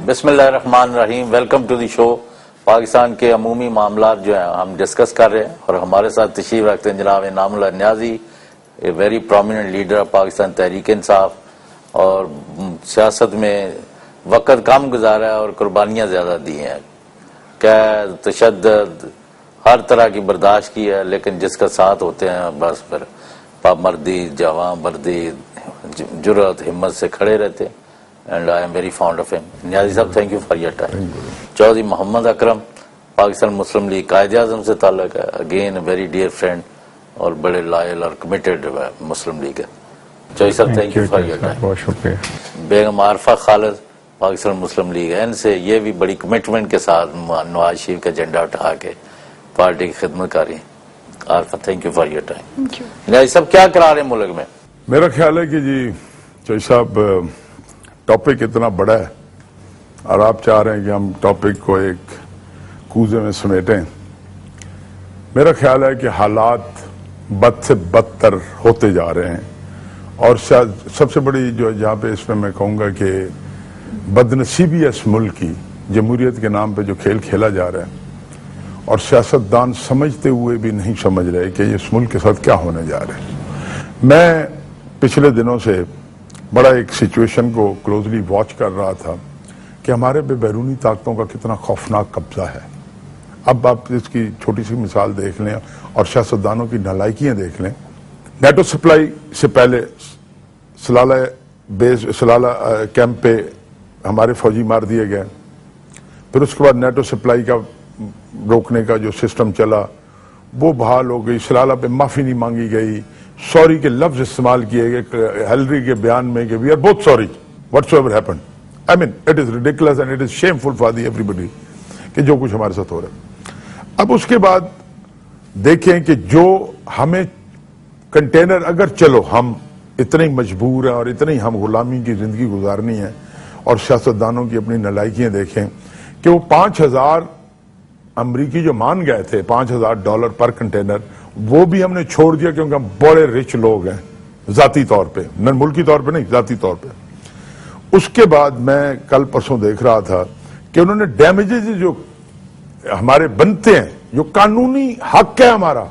بسم اللہ الرحمن الرحیم. ویلکم ٹو دی شو. پاکستان کے عمومی معاملات جو ہیں ہم ڈسکس کر رہے ہیں اور ہمارے ساتھ تشریف رکھتے ہیں جناب Inamullah Niazi, a very prominent leader of Pakistan Tehreek Insaf, اور سیاست میں وقت کم گزارا ہے اور قربانیاں زیادہ دی ہیں. قید, تشدد, ہر طرح کی برداشت کی ہے, لیکن جس کا ساتھ ہوتے ہیں بس پھر پامردی, جواں مردی, جرأت, ہمت سے کھڑے رہتے ہیں. And I am very fond of him. Niazi صاحب, thank you for your time. Chaudhry Muhammad Akram, Pakistan Muslim League Quaid Azam سے تعلق ہے, اگین ویری ڈیئر فرینڈ اور بڑے لائل اور کمیٹڈ مسلم لیگ ہے. چودھری صاحب, thank you for your time. بہت شکریہ. بیگم عارفہ خالد, پاکستان مسلم لیگ ہے, ان سے یہ بھی بڑی کمٹمنٹ کے ساتھ نواز شریف کا جھنڈا اٹھا کے پارٹی کی خدمت کر رہی ہیں. Arifa, thank you for your time. Niazi صاحب, کیا کرا رہے ہیں ملک میں؟ میرا خیال ہے کہ جی چودھری صاحب ٹاپک اتنا بڑا ہے اور آپ چاہ رہے ہیں کہ ہم ٹاپک کو ایک کوزے میں سمیٹیں. میرا خیال ہے کہ حالات بد سے بدتر ہوتے جا رہے ہیں, اور سب سے بڑی جو جہاں پہ اس میں کہوں گا کہ بدنصیبی ہے اس ملک کی, جمہوریت کے نام پہ جو کھیل کھیلا جا رہا ہے اور سیاستدان سمجھتے ہوئے بھی نہیں سمجھ رہے کہ اس ملک کے ساتھ کیا ہونے جا رہا ہے. میں پچھلے دنوں سے بڑا ایک سچویشن کو کلوزلی واچ کر رہا تھا کہ ہمارے پہ بیرونی طاقتوں کا کتنا خوفناک قبضہ ہے. اب آپ اس کی چھوٹی سی مثال دیکھ لیں اور سیاستدانوں کی نالائکیاں دیکھ لیں. نیٹو سپلائی سے پہلے سلالہ کیمپ پہ ہمارے فوجی مار دیے گئے, پھر اس کے بعد نیٹو سپلائی کا روکنے کا جو سسٹم چلا وہ بحال ہو گئی, سلالہ پہ معافی نہیں مانگی گئی, سوری کے لفظ استعمال کیے گئے ہیلری کے بیان میں کہ we are both sorry whatsoever happened. I mean it is ridiculous and it is shameful for the everybody کہ جو کچھ ہمارے ساتھ ہو رہا ہے. اب اس کے بعد دیکھیں کہ جو ہمیں کنٹینر, اگر چلو ہم اتنے مجبور ہیں اور اتنی ہم غلامی کی زندگی گزارنی ہے, اور سیاستدانوں کی اپنی نالائکیاں دیکھیں کہ وہ 5,000 امریکی جو مان گئے تھے $5,000 پر کنٹینر, وہ بھی ہم نے چھوڑ دیا کیونکہ ہم بڑے رچ لوگ ہیں ذاتی طور پہ, نہ ملکی طور پہ نہیں, ذاتی طور پہ. اس کے بعد میں کل پرسوں دیکھ رہا تھا کہ انہوں نے ڈیمیجز جو ہمارے بنتے ہیں, جو قانونی حق ہے ہمارا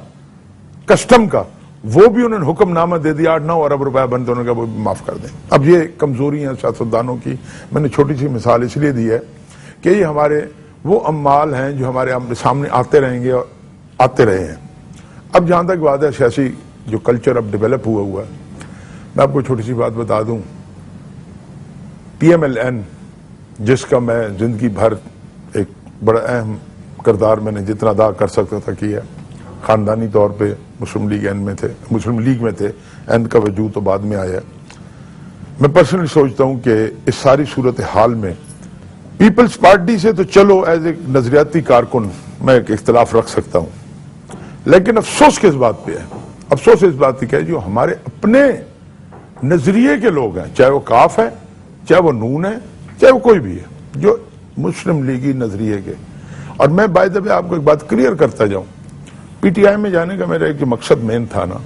کسٹم کا, وہ بھی انہوں نے حکم نامہ دے دیا, 8-9 ارب روپے بنتے, انہوں نے کہا وہ بھی معاف کر دیں. اب یہ کمزوری ہیں سیاستدانوں کی. میں نے چھوٹی سی مثال اس لیے دی ہے کہ یہ ہمارے وہ اموال ہیں جو ہمارے سامنے آتے رہیں گے اور آتے رہے ہیں. اب جہاں تک بات ہے سیاسی جو کلچر اب ڈیولپ ہوا ہے, میں آپ کو چھوٹی سی بات بتا دوں. PMLN جس کا میں زندگی بھر ایک بڑا اہم کردار میں نے جتنا ادا کر سکتا تھا کیا, خاندانی طور پہ مسلم لیگ میں تھے, این کا وجود تو بعد میں آیا. میں پرسنلی سوچتا ہوں کہ اس ساری صورتحال میں پیپلز پارٹی سے تو چلو ایز ایک نظریاتی کارکن میں ایک اختلاف رکھ سکتا ہوں, لیکن افسوس کس بات پہ ہے؟ افسوس اس بات کی ہے جو ہمارے اپنے نظریے کے لوگ ہیں, چاہے وہ کاف ہے, چاہے وہ نون ہے, چاہے وہ کوئی بھی ہے, جو مسلم لیگی نظریے کے. اور میں بائی دا وے آپ کو ایک بات کلیئر کرتا جاؤں, PTI میں جانے کا میرا ایک مقصد مین تھا نا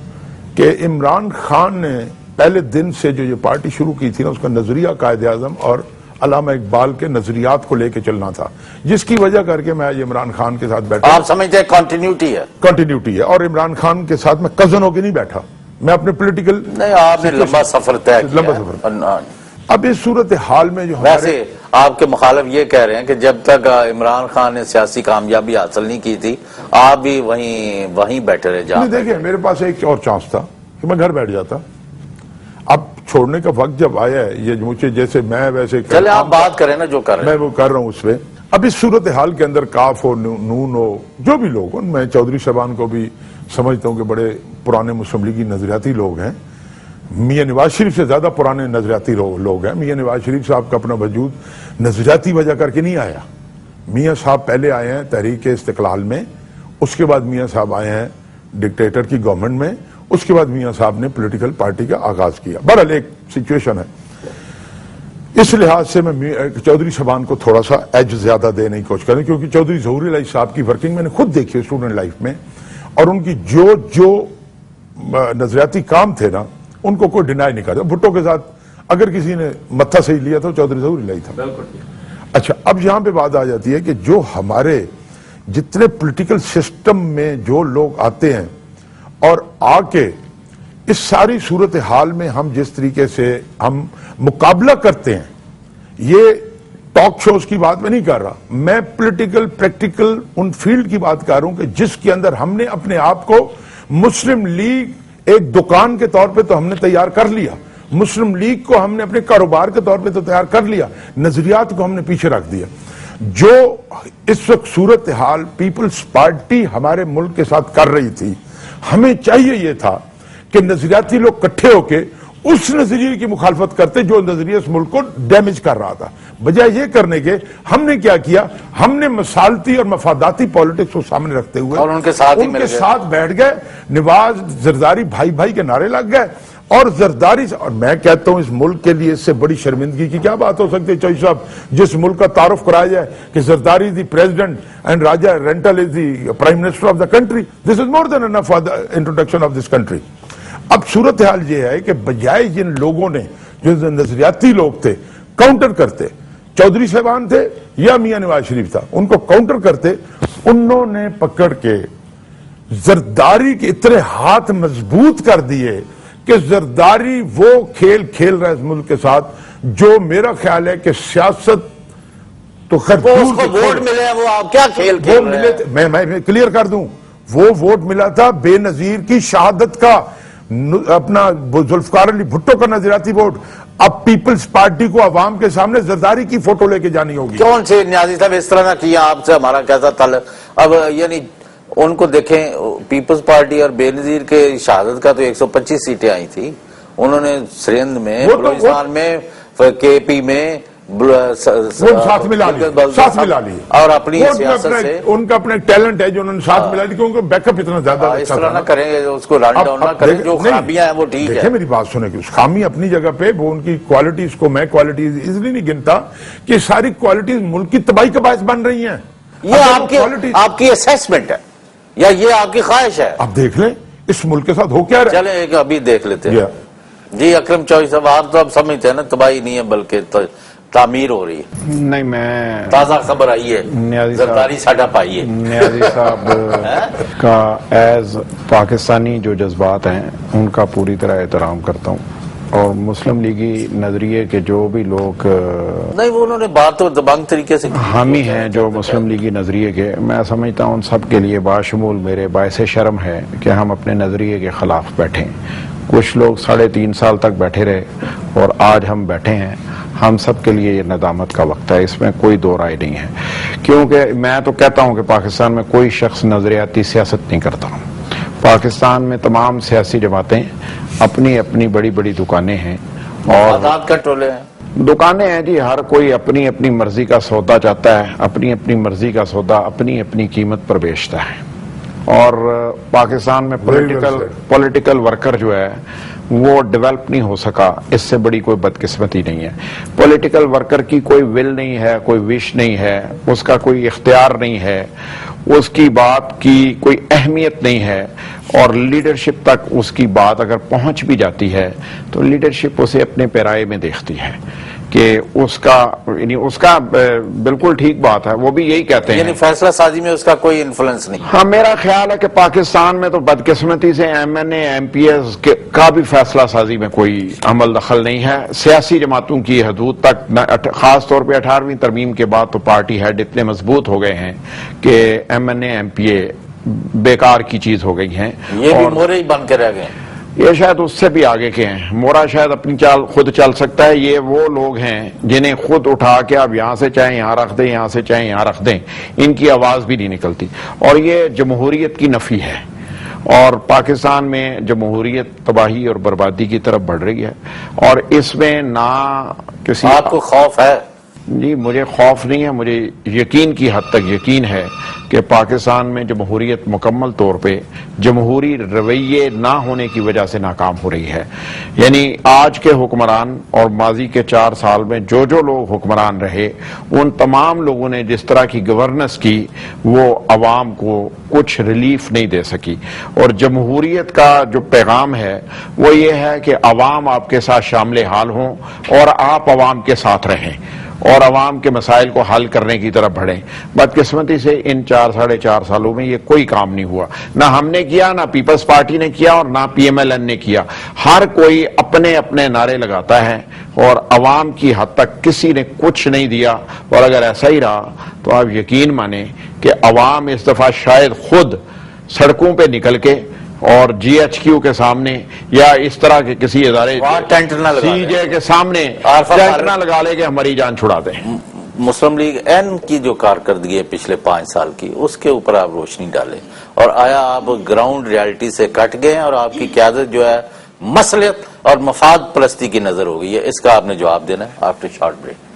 کہ عمران خان نے پہلے دن سے جو یہ پارٹی شروع کی تھی نا, اس کا نظریہ قائد اعظم اور علامہ اقبال کے نظریات کو لے کے چلنا تھا, جس کی وجہ کر کے میں آج عمران خان کے ساتھ بیٹھا. آپ سمجھتے ہیں کنٹینیوٹی ہے؟ کنٹینیوٹی ہے, اور عمران خان کے ساتھ میں کزن ہو کے نہیں بیٹھا, میں اپنے پولیٹیکل نہیں, آپ نے لمبا سفر طے کیا. لمبا سفر. اب اس صورتحال میں جو ویسے آپ کے مخالف یہ کہہ رہے ہیں کہ جب تک عمران خان نے سیاسی کامیابی حاصل نہیں کی تھی آپ بھی وہیں بیٹھے رہے. جا دیکھیں, میرے پاس ایک اور چانس تھا کہ میں گھر بیٹھ جاتا. اب چھوڑنے کا وقت جب آیا ہے, یہ مجھے جیسے میں ویسے چلے آپ بات کریں نا جو کر رہے ہیں, میں وہ کر رہا ہوں اس پہ. اب اس صورتحال کے اندر کاف ہو, نون ہو, جو بھی لوگ ہوں, میں چودھری صاحبان کو بھی سمجھتا ہوں کہ بڑے پرانے مسلم لیگی نظریاتی لوگ ہیں. میاں نواز شریف سے زیادہ پرانے نظریاتی لوگ ہیں. میاں نواز شریف صاحب کا اپنا وجود نظریاتی وجہ کر کے نہیں آیا. میاں صاحب پہلے آئے ہیں تحریک استقلال میں, اس کے بعد میاں صاحب آئے ہیں ڈکٹیٹر کی گورنمنٹ میں, اس کے بعد میاں صاحب نے پولیٹیکل پارٹی کا آغاز کیا. بہرحال ایک سچویشن ہے. اس لحاظ سے میں چودھری صاحبان کو تھوڑا سا ایج زیادہ دینے کی کوشش کریں, کیونکہ چودھری ظہور الہی صاحب کی ورکنگ میں نے خود دیکھی ہے اسٹوڈنٹ لائف میں, اور ان کی جو نظریاتی کام تھے نا, ان کو کوئی ڈینائی نہیں کرتا. بھٹو کے ساتھ اگر کسی نے متھا صحیح لیا تو چودھری ظہور الہی تھا. اچھا، اب یہاں پہ بات آ جاتی ہے کہ جو ہمارے جتنے پولیٹیکل سسٹم میں جو لوگ آتے ہیں اور آ کے اس ساری صورتحال میں ہم جس طریقے سے ہم مقابلہ کرتے ہیں، یہ ٹاک شوز کی بات میں نہیں کر رہا، میں پولیٹیکل پریکٹیکل ان فیلڈ کی بات کر رہا ہوں کہ جس کے اندر ہم نے اپنے آپ کو مسلم لیگ ایک دکان کے طور پہ تو ہم نے تیار کر لیا، مسلم لیگ کو ہم نے اپنے کاروبار کے طور پہ تو تیار کر لیا، نظریات کو ہم نے پیچھے رکھ دیا۔ جو اس وقت صورتحال پیپلز پارٹی ہمارے ملک کے ساتھ کر رہی تھی، ہمیں چاہیے یہ تھا کہ نظریاتی لوگ کٹھے ہو کے اس نظریے کی مخالفت کرتے جو نظریہ اس ملک کو ڈیمیج کر رہا تھا۔ بجائے یہ کرنے کے ہم نے کیا کیا، ہم نے مسالتی اور مفاداتی پالیٹکس کو سامنے رکھتے ہوئے اور ان کے ساتھ بیٹھ گئے، نواز زرداری بھائی بھائی کے نعرے لگ گئے، اور زرداری سے، اور میں کہتا ہوں اس ملک کے لیے اس سے بڑی شرمندگی کی کیا بات ہو سکتی ہے چوئی صاحب، جس ملک کا تعارف کرایا جائے کہ Zardari the president and Raja rental is the prime minister of the country, this is more than enough for the introduction of this country. اب صورتحال یہ ہے کہ بجائے جن لوگوں نے جو نظریاتی لوگ تھے کاؤنٹر کرتے، چودھری صاحبان تھے یا میاں نواز شریف تھا، ان کو کاؤنٹر کرتے، انہوں نے پکڑ کے زرداری کے اتنے ہاتھ مضبوط کر دیے کہ زرداری وہ کھیل کھیل رہا ہے اس ملک کے ساتھ جو میرا خیال ہے کہ سیاست تو خیر اس کو ووٹ ملے ہیں، وہ آپ کیا کھیل کھیل رہے ہیں؟ میں کلیئر کر دوں، وہ ووٹ ملا تھا بے نظیر کی شہادت کا، اپنا ذوالفقار علی بھٹو کا نظریاتی ووٹ۔ اب پیپلز پارٹی کو عوام کے سامنے زرداری کی فوٹو لے کے جانی ہوگی۔ کون سے نیازی صاحب اس طرح نہ کیا آپ سے ہمارا کیسا تعلق؟ اب یعنی ان کو دیکھیں، پیپلز پارٹی اور بے نظیر کے شہادت کا تو 125 سیٹیں آئی تھی، انہوں نے سرند میں، بلوچستان میں، کے پی میں ساتھ ملا لی اور اپنی سیاست سے ان کا اپنا ٹیلنٹ ہے جو انہوں نے ساتھ ملا لی، کیونکہ بیک اپ اتنا زیادہ اس طرح نہ کریں، اس کو رن ڈاؤن نہ کریں، جو خرابیاں ہیں وہ ٹھیک ہے۔ دیکھیں میری بات سنیں، کہ اس خامی اپنی جگہ پہ، وہ ان کی کوالٹیز کو میں کوالٹیز اس لیے نہیں گنتا کہ ساری کوالٹیز ملک کی تباہی کا باعث بن رہی ہیں۔ یہ آپ کی اسیسمنٹ ہے یا یہ آپ کی خواہش ہے؟ آپ دیکھ لیں اس ملک کے ساتھ ہو کیا رہا ہے۔ چلیں ایک ابھی دیکھ لیتے ہیں۔ جی اکرم چوئی صاحب، آپ تو اب سمجھتے ہیں نا تباہی نہیں ہے بلکہ تعمیر ہو رہی ہے۔ نہیں، میں تازہ خبر آئی ہے، زرداری ساڈا پائی ہے۔ نیازی صاحب کا ایز پاکستانی جو جذبات ہیں ان کا پوری طرح احترام کرتا ہوں، اور مسلم لیگی نظریے کے جو بھی لوگ نہیں، وہ انہوں نے بات تو دبنگ طریقے سے حامی ہیں جو مسلم لیگی نظریے کے، میں سمجھتا ہوں ان سب کے لیے باشمول میرے باعث شرم ہے کہ ہم اپنے نظریے کے خلاف بیٹھیں۔ کچھ لوگ 3.5 سال تک بیٹھے رہے اور آج ہم بیٹھے ہیں، ہم سب کے لیے یہ ندامت کا وقت ہے، اس میں کوئی دو رائے نہیں ہے، کیونکہ میں تو کہتا ہوں کہ پاکستان میں کوئی شخص نظریاتی سیاست نہیں کرتا۔ پاکستان میں تمام سیاسی جماعتیں اپنی اپنی بڑی بڑی دکانیں ہیں اور آزاد کا ٹولے ہیں، دکانیں ہیں جی، ہر کوئی اپنی اپنی مرضی کا سودا چاہتا ہے، اپنی اپنی مرضی کا سودا اپنی اپنی قیمت پر بیچتا ہے۔ اور پاکستان میں پولیٹیکل ورکر جو ہے وہ ڈیولپ نہیں ہو سکا، اس سے بڑی کوئی بدقسمتی نہیں ہے۔ پولیٹیکل ورکر کی کوئی ول نہیں ہے، کوئی وش نہیں ہے، اس کا کوئی اختیار نہیں ہے، اس کی بات کی کوئی اہمیت نہیں ہے، اور لیڈرشپ تک اس کی بات اگر پہنچ بھی جاتی ہے تو لیڈرشپ اسے اپنے پیرائے میں دیکھتی ہے کہ اس کا بالکل ٹھیک بات ہے، وہ بھی یہی کہتے ہیں، یعنی فیصلہ سازی میں اس کا کوئی انفلوئنس نہیں۔ ہاں، میرا خیال ہے کہ پاکستان میں تو بدقسمتی سے M N A M P S کا بھی فیصلہ سازی میں کوئی عمل دخل نہیں ہے۔ سیاسی جماعتوں کی حدود تک، خاص طور پہ 18ویں ترمیم کے بعد تو پارٹی ہیڈ اتنے مضبوط ہو گئے ہیں کہ M N A M P A بیکار کی چیز ہو گئی ہیں، یہ بھی مورے ہی بن کے رہ گئے ہیں۔ یہ شاید اس سے بھی آگے کے ہیں، مورا شاید اپنی چال خود چل سکتا ہے، یہ وہ لوگ ہیں جنہیں خود اٹھا کے آپ یہاں سے چاہیں یہاں رکھ دیں، یہاں سے چاہیں یہاں رکھ دیں، ان کی آواز بھی نہیں نکلتی، اور یہ جمہوریت کی نفی ہے، اور پاکستان میں جمہوریت تباہی اور بربادی کی طرف بڑھ رہی ہے، اور اس میں نہ کسی آپ کو خوف ہے؟ جی مجھے خوف نہیں ہے، مجھے یقین کی حد تک یقین ہے کہ پاکستان میں جمہوریت مکمل طور پہ جمہوری رویے نہ ہونے کی وجہ سے ناکام ہو رہی ہے۔ یعنی آج کے حکمران اور ماضی کے 4 سال میں جو لوگ حکمران رہے، ان تمام لوگوں نے جس طرح کی گورننس کی وہ عوام کو کچھ ریلیف نہیں دے سکی، اور جمہوریت کا جو پیغام ہے وہ یہ ہے کہ عوام آپ کے ساتھ شامل حال ہوں اور آپ عوام کے ساتھ رہیں، اور عوام کے مسائل کو حل کرنے کی طرف بڑھیں. بدقسمتی سے ان 4-4.5 سالوں میں یہ کوئی کام نہیں ہوا. نہ ہم نے کیا، نہ پیپلز پارٹی نے کیا، اور نہ پی ایم ایل این نے کیا. ہر کوئی اپنے اپنے نعرے لگاتا ہے اور عوام کی حد تک کسی نے کچھ نہیں دیا. اور اگر ایسا ہی رہا تو آپ یقین مانیں کہ عوام اس دفعہ شاید خود سڑکوں پہ نکل کے اور جی ایچ کیو کے سامنے یا اس طرح کے کسی ادارے سی جے کے سامنے ٹینٹ نہ لگا لے کہ ہماری جان چھڑا دیں. مسلم لیگ این کی جو کارکردگی ہے پچھلے 5 سال کی، اس کے اوپر آپ روشنی ڈالیں، اور آیا آپ گراؤنڈ ریالٹی سے کٹ گئے ہیں اور آپ کی قیادت جو ہے مصلحت اور مفاد پرستی کی نظر ہو گئی ہے؟ اس کا آپ نے جواب دینا ہے آفٹر شارٹ بریک.